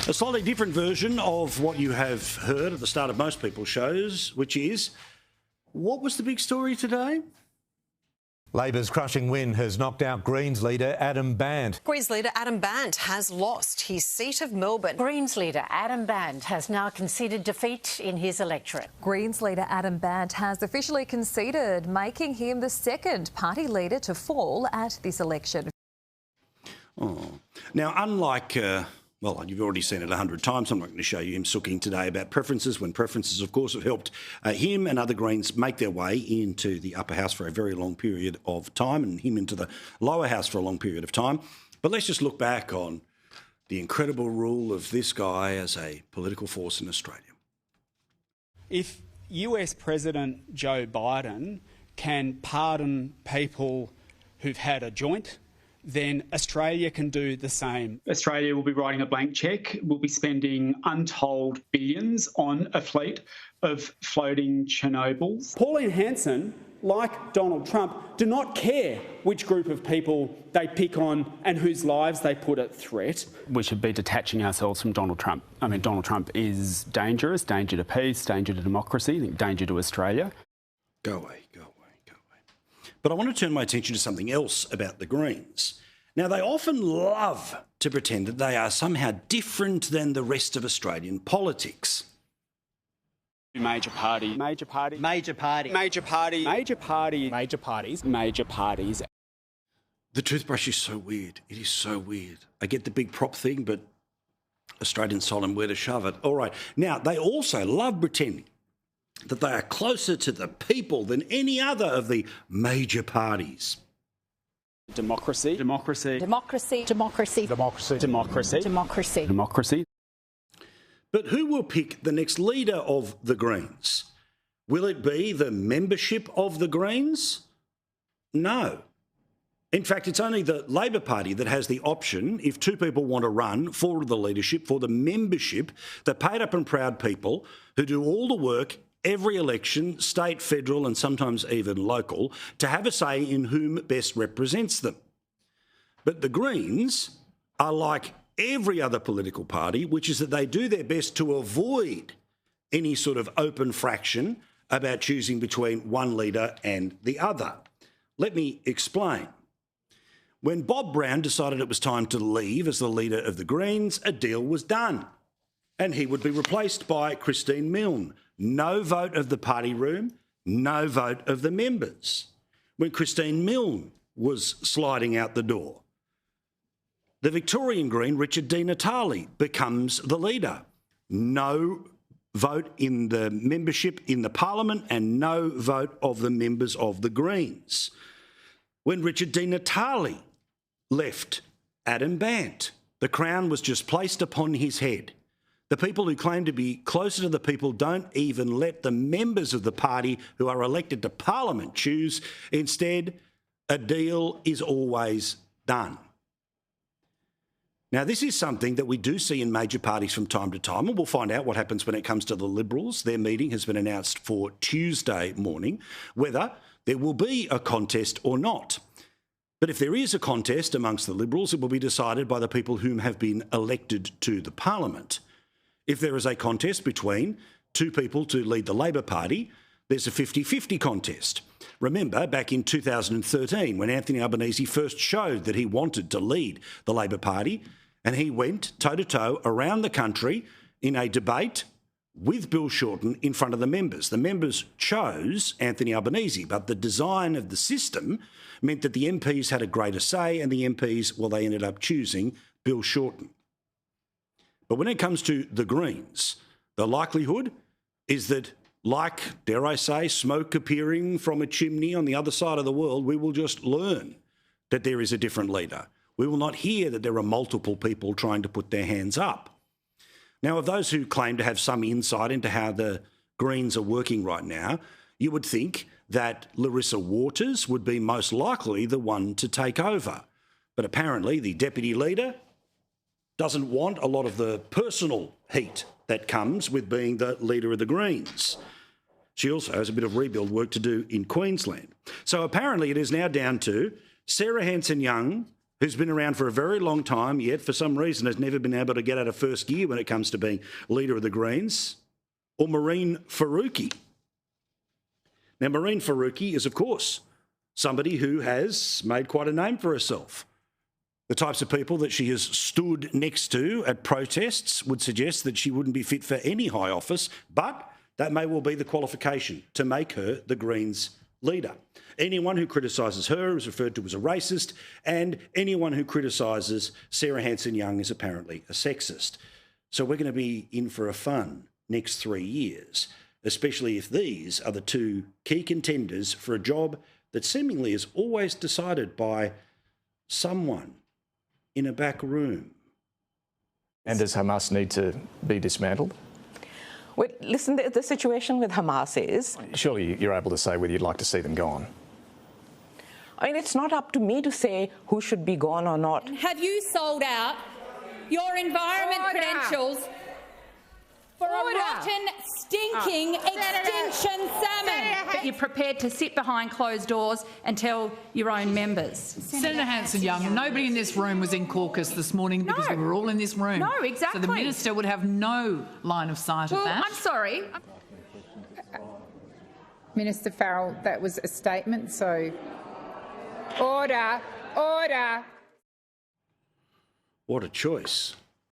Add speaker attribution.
Speaker 1: A slightly different version of what you have heard at the start of most people's shows, which is, what was the big story today?
Speaker 2: Labor's crushing win has knocked out Greens leader Adam Bandt.
Speaker 3: Greens leader Adam Bandt has lost his seat of Melbourne.
Speaker 4: Greens leader Adam Bandt has now conceded defeat in his electorate.
Speaker 5: Greens leader Adam Bandt has officially conceded, making him the second party leader to fall at this election.
Speaker 1: Oh. Now, unlike... well, you've already seen it 100 times. I'm not going to show you him sooking today about preferences, when preferences, of course, have helped him and other Greens make their way into the upper house for a very long period of time and him into the lower house for a long period of time. But let's just look back on the incredible rule of this guy as a political force in Australia.
Speaker 6: If US President Joe Biden can pardon people who've had a joint, then Australia can do the same.
Speaker 7: Australia will be writing a blank cheque. We'll be spending untold billions on a fleet of floating Chernobyls.
Speaker 6: Pauline Hanson, like Donald Trump, do not care which group of people they pick on and whose lives they put at threat.
Speaker 8: We should be detaching ourselves from Donald Trump. I mean, Donald Trump is dangerous, danger to peace, danger to democracy, danger to Australia.
Speaker 1: Go away, go away. But I want to turn my attention to something else about the Greens. Now, they often love to pretend that they are somehow different than the rest of Australian politics.
Speaker 6: Major parties.
Speaker 1: The toothbrush is so weird. It is so weird. I get the big prop thing, but Australians told them where to shove it. All right. Now, they also love pretending that they are closer to the people than any other of the major parties.
Speaker 6: Democracy.
Speaker 1: But who will pick the next leader of the Greens? Will it be the membership of the Greens? No. In fact, it's only the Labor Party that has the option, if two people want to run for the leadership, for the membership, the paid up and proud people who do all the work every election, state, federal and sometimes even local, to have a say in whom best represents them. But the Greens are like every other political party, which is that they do their best to avoid any sort of open fraction about choosing between one leader and the other. Let me explain. When Bob Brown decided it was time to leave as the leader of the Greens, a deal was done, and he would be replaced by Christine Milne. No vote of the party room, no vote of the members. When Christine Milne was sliding out the door, the Victorian Green, Richard Di Natale, becomes the leader. No vote in the membership in the parliament and no vote of the members of the Greens. When Richard Di Natale left Adam Bandt, the crown was just placed upon his head. The people who claim to be closer to the people don't even let the members of the party who are elected to Parliament choose. Instead, a deal is always done. Now, this is something that we do see in major parties from time to time, and we'll find out what happens when it comes to the Liberals. Their meeting has been announced for Tuesday morning, whether there will be a contest or not. But if there is a contest amongst the Liberals, it will be decided by the people whom have been elected to the Parliament. If there is a contest between two people to lead the Labor Party, there's a 50-50 contest. Remember, back in 2013, when Anthony Albanese first showed that he wanted to lead the Labor Party, and he went toe-to-toe around the country in a debate with Bill Shorten in front of the members. The members chose Anthony Albanese, but the design of the system meant that the MPs had a greater say, and the MPs, well, they ended up choosing Bill Shorten. But when it comes to the Greens, the likelihood is that, like, dare I say, smoke appearing from a chimney on the other side of the world, we will just learn that there is a different leader. We will not hear that there are multiple people trying to put their hands up. Now, of those who claim to have some insight into how the Greens are working right now, you would think that Larissa Waters would be most likely the one to take over. But apparently the deputy leader doesn't want a lot of the personal heat that comes with being the leader of the Greens. She also has a bit of rebuild work to do in Queensland. So apparently it is now down to Sarah Hanson-Young, who's been around for a very long time, yet for some reason has never been able to get out of first gear when it comes to being leader of the Greens, or Mehreen Faruqi. Now, Mehreen Faruqi is, of course, somebody who has made quite a name for herself. The types of people that she has stood next to at protests would suggest that she wouldn't be fit for any high office, but that may well be the qualification to make her the Greens leader. Anyone who criticises her is referred to as a racist, and anyone who criticises Sarah Hanson-Young is apparently a sexist. So we're going to be in for a fun next 3 years, especially if these are the two key contenders for a job that seemingly is always decided by someone in a back room.
Speaker 9: And does Hamas need to be dismantled?
Speaker 10: Well, listen, the situation with Hamas is...
Speaker 9: Surely you're able to say whether you'd like to see them gone.
Speaker 10: I mean, it's not up to me to say who should be gone or not.
Speaker 11: Have you sold out your environment credentials for a rotten, stinking extinction salmon?
Speaker 12: But you're prepared to sit behind closed doors and tell your own members.
Speaker 13: Senator Hanson-Young, nobody in this room was in caucus this morning because we were all in this room.
Speaker 12: No, exactly.
Speaker 13: So the minister would have no line of sight of that.
Speaker 12: I'm sorry.
Speaker 14: Minister Farrell, that was a statement, so... Order. Order.
Speaker 1: What a choice.